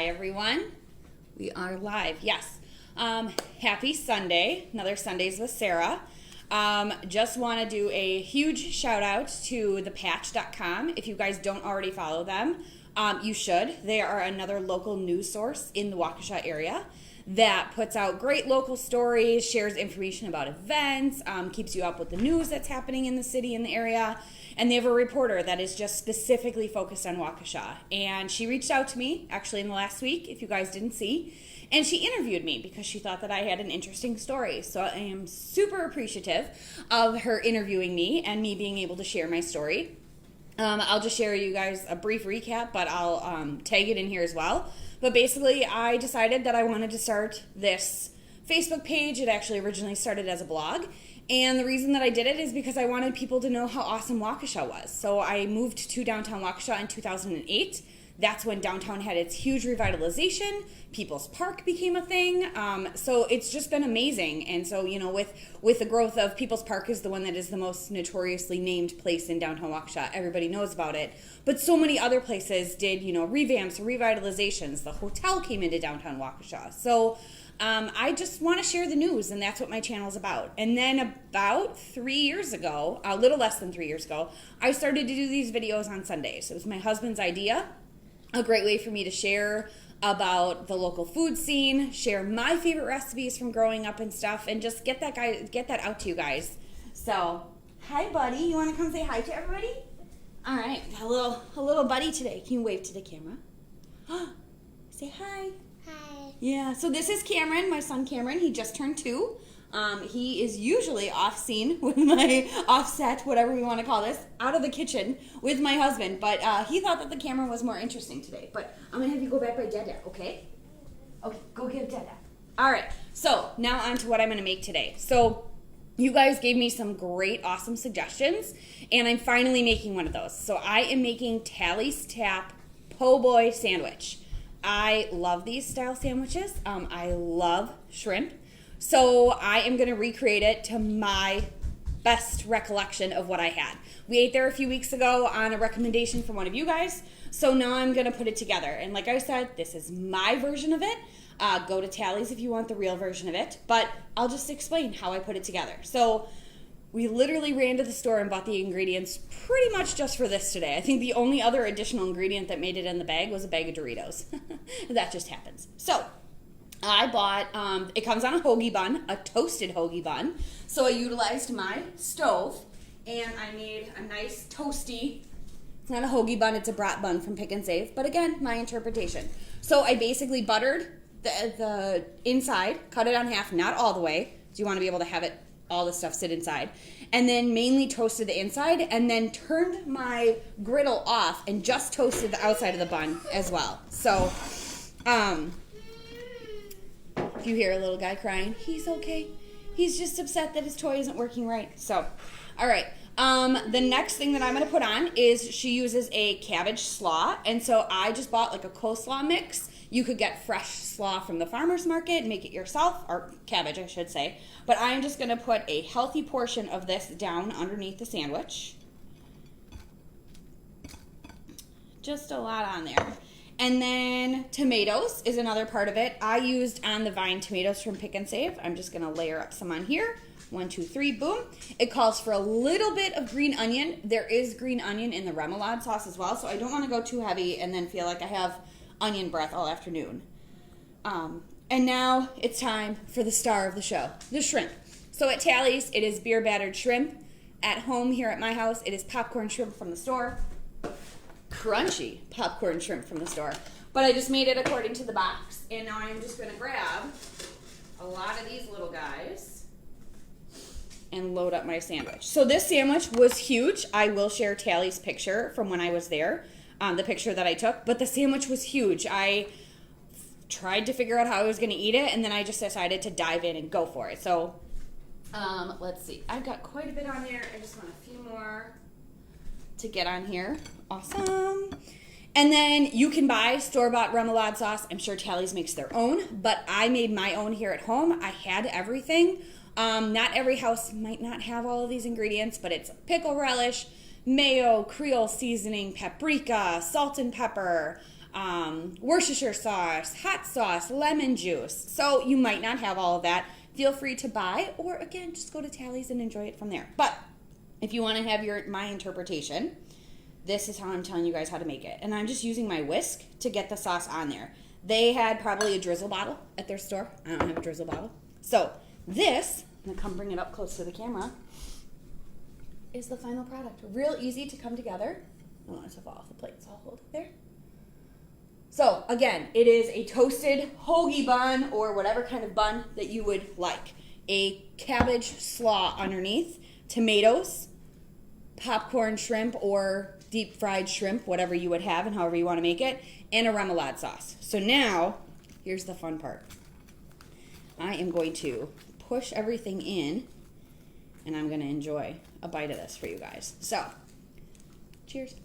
Hi, everyone. We are live. Yes. Happy Sunday. Another Sundays with Sarah. Just want to do a huge shout out to thepatch.com. If you guys don't already follow them, you should. They are another local news source in the Waukesha area that puts out great local stories, shares information about events, keeps you up with the news that's happening in the city and the area. And they have a reporter that is just specifically focused on Waukesha. And she reached out to me, actually in the last week, if you guys didn't see, and she interviewed me because she thought that I had an interesting story. So I am super appreciative of her interviewing me and me being able to share my story. I'll just share you guys a brief recap, but I'll tag it in here as well. But basically, I decided that I wanted to start this Facebook page. It actually originally started as a blog. And the reason that I did it is because I wanted people to know how awesome Waukesha was. So I moved to downtown Waukesha in 2008. That's when downtown had its huge revitalization. People's Park became a thing. So it's just been amazing. And so, you know, with the growth of People's Park is the one that is the most notoriously named place in downtown Waukesha. Everybody knows about it. But so many other places did, you know, revamps, revitalizations. The hotel came into downtown Waukesha. So I just want to share the news, and that's what my channel is about. And then about 3 years ago, a little less than 3 years ago, I started to do these videos on Sundays. It was my husband's idea. A great way for me to share about the local food scene, share my favorite recipes from growing up and stuff, and just get that out to you guys. So, hi buddy, you want to come say hi to everybody? All right, a little buddy today. Can you wave to the camera? Say hi. Hi. Yeah, so this is Cameron, my son Cameron. He just turned 2. He is usually off scene with my offset, whatever you want to call this, out of the kitchen with my husband. But he thought that the camera was more interesting today. But I'm going to have you go back by Dada, okay? Okay, go give Dada. All right, so now on to what I'm going to make today. So you guys gave me some great, awesome suggestions, and I'm finally making one of those. So I am making Tally's Tap Po' Boy sandwich. I love these style sandwiches. I love shrimp. So I am going to recreate it to my best recollection of what I had. We ate there a few weeks ago on a recommendation from one of you guys. So now I'm going to put it together. And like I said, this is my version of it. Go to Tally's if you want the real version of it. But I'll just explain how I put it together. So we literally ran to the store and bought the ingredients pretty much just for this today. I think the only other additional ingredient that made it in the bag was a bag of Doritos. That just happens. So I bought, it comes on a hoagie bun, a toasted hoagie bun. So I utilized my stove and I made a nice toasty, it's not a hoagie bun, it's a brat bun from Pick and Save. But again, my interpretation. So I basically buttered the inside, cut it on half, not all the way. So you want to be able to have it, all the stuff sit inside. And then mainly toasted the inside and then turned my griddle off and just toasted the outside of the bun as well. So, if you hear a little guy crying, he's okay. He's just upset that his toy isn't working right. So, all right. The next thing that I'm going to put on is she uses a cabbage slaw. And so I just bought like a coleslaw mix. You could get fresh slaw from the farmer's market and make it yourself, or cabbage, I should say. But I'm just going to put a healthy portion of this down underneath the sandwich. Just a lot on there. And then tomatoes is another part of it. I used on the vine tomatoes from Pick and Save. I'm just going to layer up some on here. 1, 2, 3, boom. It calls for a little bit of green onion. There is green onion in the remoulade sauce as well, so I don't want to go too heavy and then feel like I have onion breath all afternoon. And now it's time for the star of the show, the shrimp. So at Tally's, it is beer battered shrimp. At home here at my house, it is popcorn shrimp from the store. Crunchy popcorn shrimp from the store. But I just made it according to the box. And now I'm just going to grab a lot of these little guys and load up my sandwich. So this sandwich was huge. I will share Tally's picture from when I was there, the picture that I took. But the sandwich was huge. I tried to figure out how I was going to eat it, and then I just decided to dive in and go for it. So let's see. I've got quite a bit on there. I just want a few more to get on here. Awesome. And then you can buy store-bought remoulade sauce. I'm sure Tally's makes their own, but I made my own here at home. I had everything. Not every house might not have all of these ingredients, but it's pickle relish, mayo, Creole seasoning, paprika, salt and pepper, Worcestershire sauce, hot sauce, lemon juice. So you might not have all of that. Feel free to buy, or again, just go to Tally's and enjoy it from there. But if you want to have my interpretation, this is how I'm telling you guys how to make it. And I'm just using my whisk to get the sauce on there. They had probably a drizzle bottle at their store. I don't have a drizzle bottle. So this, I'm going to come bring it up close to the camera, is the final product. Real easy to come together. I don't want it to fall off the plate, so I'll hold it there. So again, it is a toasted hoagie bun or whatever kind of bun that you would like. A cabbage slaw underneath, tomatoes, popcorn shrimp or deep fried shrimp, whatever you would have and however you want to make it, and a remoulade sauce. So now, here's the fun part. I am going to push everything in, and I'm going to enjoy a bite of this for you guys. So, cheers.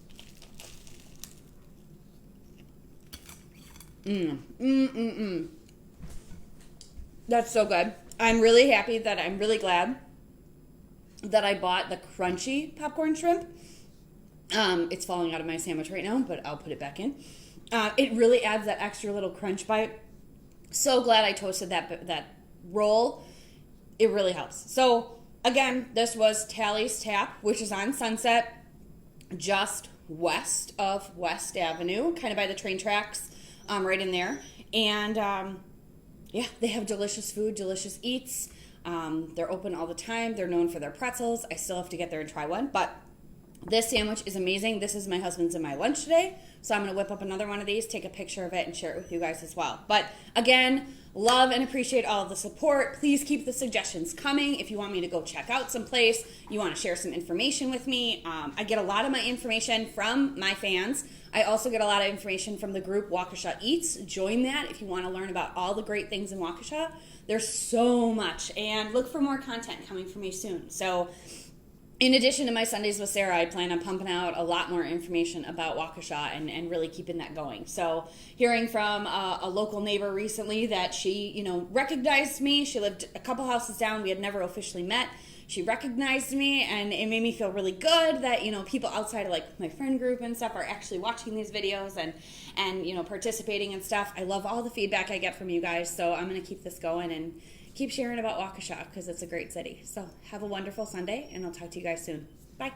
That's so good. I'm really happy I'm really glad that I bought the crunchy popcorn shrimp. It's falling out of my sandwich right now, but I'll put it back in. It really adds that extra little crunch bite. So glad I toasted that roll. It really helps. So again, this was Tally's Tap, which is on Sunset, just west of West Avenue, kind of by the train tracks, right in there. And yeah, they have delicious food, delicious eats. They're open all the time. They're known for their pretzels. I still have to get there and try one, but this sandwich is amazing. This is my husband's and my lunch today, so I'm going to whip up another one of these, take a picture of it, and share it with you guys as well. But again, love and appreciate all of the support. Please keep the suggestions coming. If you want me to go check out someplace, you want to share some information with me. I get a lot of my information from my fans. I also get a lot of information from the group Waukesha Eats. Join that if you want to learn about all the great things in Waukesha. There's so much, and look for more content coming from me soon. So in addition to my Sundays with Sarah, I plan on pumping out a lot more information about Waukesha and really keeping that going. So hearing from a local neighbor recently that she, recognized me. She lived a couple houses down. We had never officially met. She recognized me, and it made me feel really good that, people outside of like my friend group and stuff are actually watching these videos and participating and stuff. I love all the feedback I get from you guys. So I'm going to keep this going and keep sharing about Waukesha because it's a great city. So have a wonderful Sunday, and I'll talk to you guys soon. Bye.